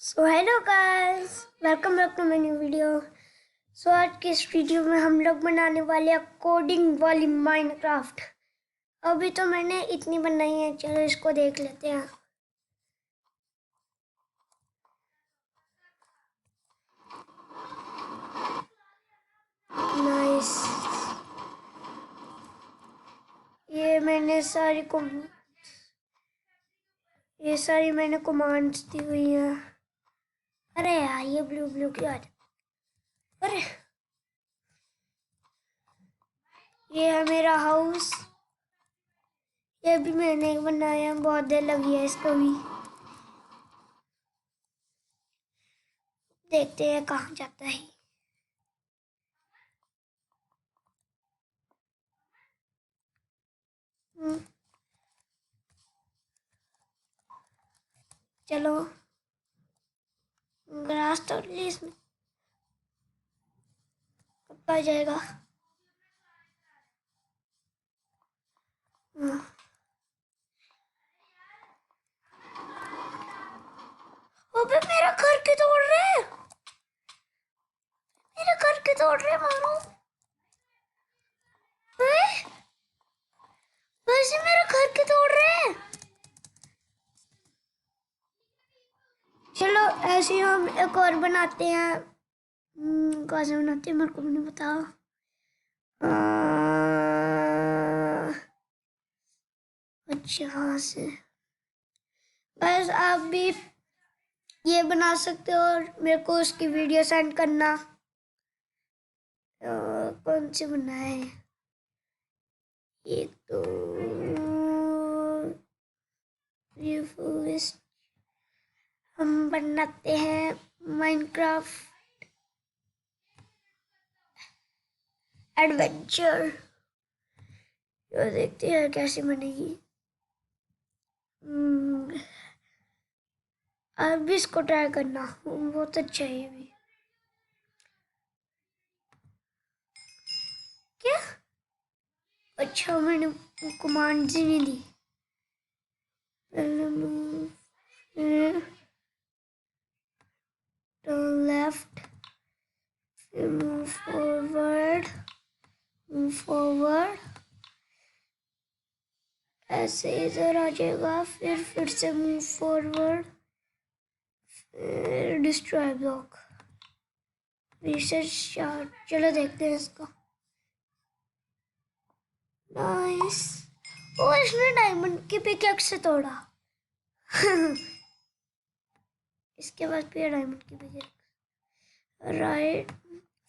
So hello guys, welcome back to my new video. आज की इस वीडियो में हम लोग बनाने वाले हैं कोडिंग वाली माइनक्राफ्ट। अभी तो मैंने इतनी बनाई है, चलो इसको देख लेते हैं। नाइस। ये सारी मैंने कमांड्स दी हुई हैं। अरे यार, ये ब्लू ब्लू क्यों आ जाता? अरे ये है मेरा हाउस। ये भी मैंने बनाया, बहुत देर लगी है इसको भी। देखते हैं कहाँ जाता है। चलो ग्रास तोड़ ली इसमें, कब आ जाएगा? अबे मेरा घर क्यों तोड़ रहे हैं? मेरा घर क्यों तोड़ रहे हैं? मारो। वैसे मेरा घर क्यों तोड़ रहे हैं? चलो ऐसे ही हम एक और बनाते हैं। कैसे बनाते हैं मेरे को भी नहीं पता। अच्छा, हाँ से बस आप भी ये बना सकते हो और मेरे को उसकी वीडियो सेंड करना। कौन सी बनाए? एक तो हम बनाते हैं माइनक्राफ्ट एडवेंचर। तो देखते हैं कैसे बनेगी। अब भी इसको ट्राई करना, बहुत अच्छा है ये भी। क्या? अच्छा, मैंने कमांड ही नहीं दी। टर्न लेफ्ट, फिर मूव फॉरवर्ड, ऐसे इधर आ जाएगा, फिर से मूव फॉरवर्ड, फिर डिस्ट्रॉय ब्लॉक, रिसर्च स्टार्ट। चलो देखते हैं इसका। नाइस। ओ, इसने डायमंड की पिकैक्स से तोड़ा। इसके बाद फिर डायमंड की पिकैक्स, राइट,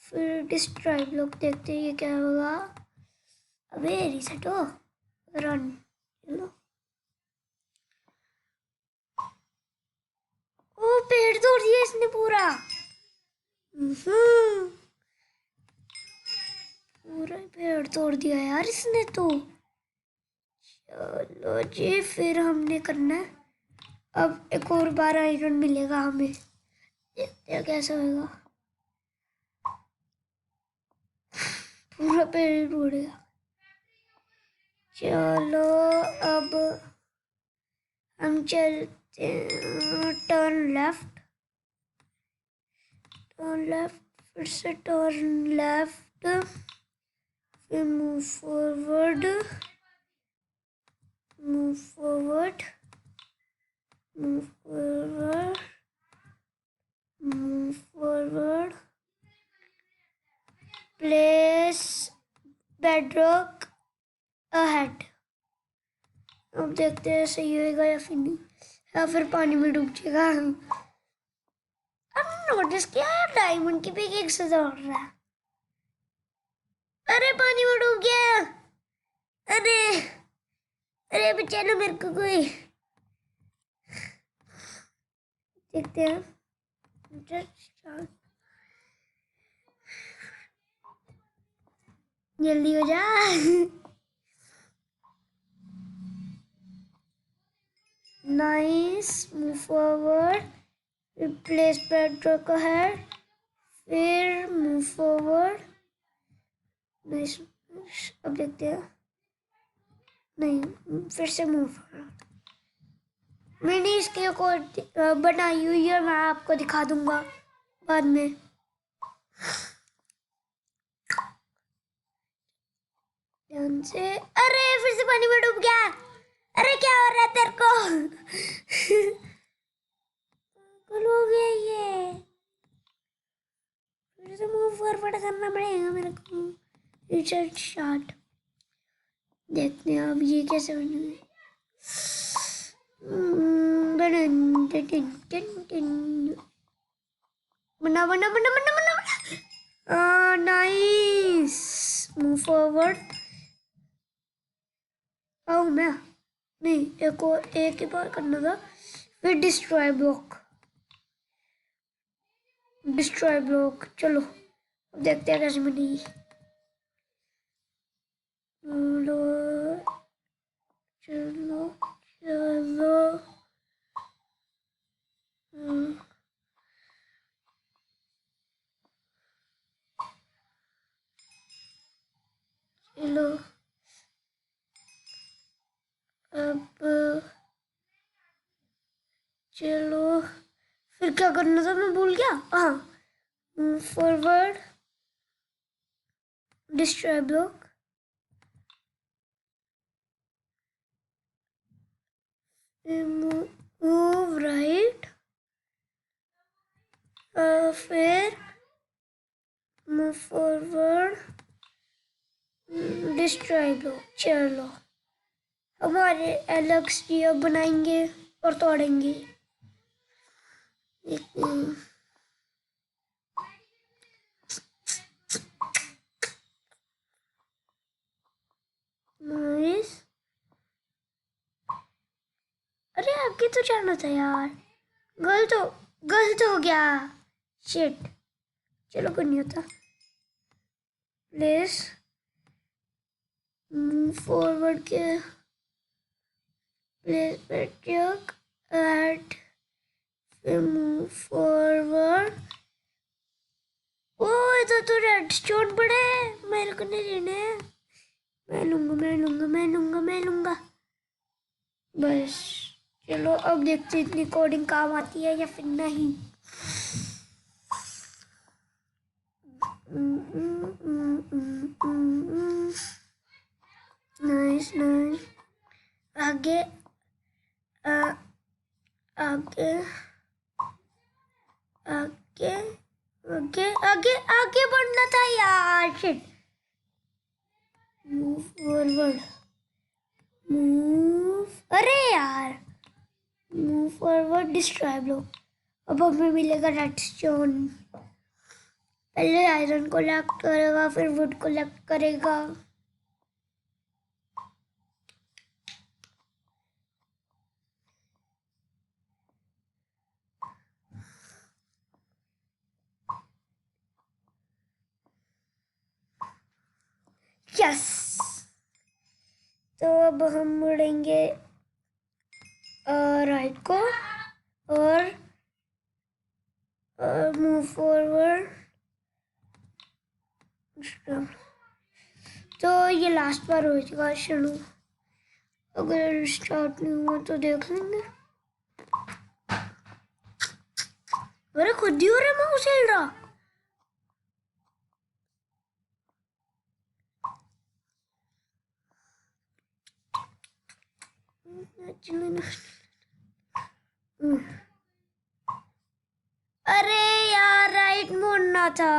फिर डिस्ट्रॉय ब्लॉक। देखते हैं ये क्या होगा। अबे रिसेट हो, रन। चलो, ओ पेड़ तोड़ दिया इसने पूरा। पूरा पेड़ तोड़ दिया यार इसने तो। चलो जी, फिर हमने करना है अब एक और बार आयरन मिलेगा हमें। देखते हैं कैसा होगा। पूरा पेड़ उड़ेगा। चलो अब हम चलते हैं। टर्न लेफ्ट, फिर से टर्न लेफ्ट, फिर move forward, move forward, move forward, move forward, place bedrock ahead. अब देखते हैं सही होएगा या फिर नहीं, या फिर पानी में डूब जाएगा। अब नोटिस किया यार, डायमंड की पिक से दौड़ रहा है। अरे पानी में डूब गया। अरे अरे बचा लो मेरे को कोई। देखते हैं। जल्दी हो जा। Nice, move forward, replace bedrock ahead, फिर मूव फॉरवर्ड। नाइस। अब देखते हैं। नहीं, फिर से मूव फॉरवर्ड। मैंने इसके कोड बनाई हुई है, मैं आपको दिखा दूंगा बाद में। ध्यान से। अरे फिर से पानी में डूब गया। अरे क्या हो रहा है तेरे को? पागल हो गया ये। फिर से मूव फॉरवर्ड करना पड़ेगा मेरे को। रिचर्ड शॉट देखते हैं अब ये कैसे बनेंगे। बना बना बना बना बना बना। नाइस। Move forward. आओ मैं नहीं, एक ही बार करना था। फिर डिस्ट्रॉय ब्लॉक। डिस्ट्रॉय ब्लॉक चलो अब देखते हैं कैसे बनेगी। चलो चलो चलो। चलो अब चलो फिर क्या करना था, मैं भूल गया। हाँ, forward destroy block, move right, फिर मूव फॉरवर्ड डिस्ट्रॉय ब्लॉक। चलो हमारे एलेक्स जी अब बनाएंगे और तोड़ेंगे। नाइस। अरे आगे तो जाना था यार, गलत हो गया। शिट। चलो कुछ नहीं होता। प्लीज मूव फॉरवर्ड के प्लेस पर चेक एट, फिर मूव फॉरवर्ड। ओ इधर तो रेड स्टोन पड़े हैं, मेरे को नहीं लेने। मैं लूंगा मैं लूंगा मैं लूंगा मैं लूंगा बस। चलो अब देखते इतनी कोडिंग काम आती है या फिर नहीं। Nice nice. आगे आगे आगे आगे आगे आगे बढ़ना था यार। शिट। Move forward move. अरे यार मूव फॉरवर्ड डिस्ट्रॉय ब्लॉक। अब हमें मिलेगा रेड स्टोन। पहले आयरन कलेक्ट करेगा फिर वुड कलेक्ट करेगा। यस। तो अब हम मुड़ेंगे राइट को और मूव फॉरवर्ड। तो ये लास्ट बार हो चुका शुरू। अगर स्टार्ट नहीं हुआ तो देख लेंगे। अरे खुद ही हो रहा, मैं उसे हिल रहा। अरे यार राइट मुड़ना था।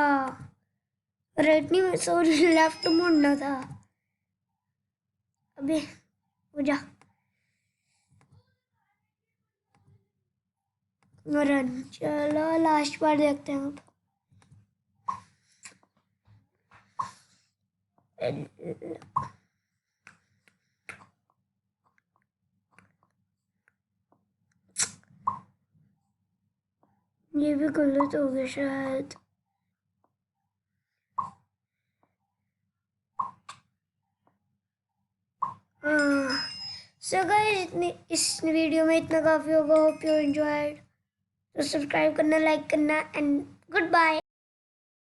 राइट नहीं सॉरी लेफ्ट मुड़ना था। अबे हो जा। रन। चलो लास्ट बार देखते हैं अब। ये भी गलत हो गया शायद। सो गाइस इस वीडियो में इतना काफ़ी होगा। Hope you enjoyed. तो सब्सक्राइब करना, लाइक करना एंड गुड बाय।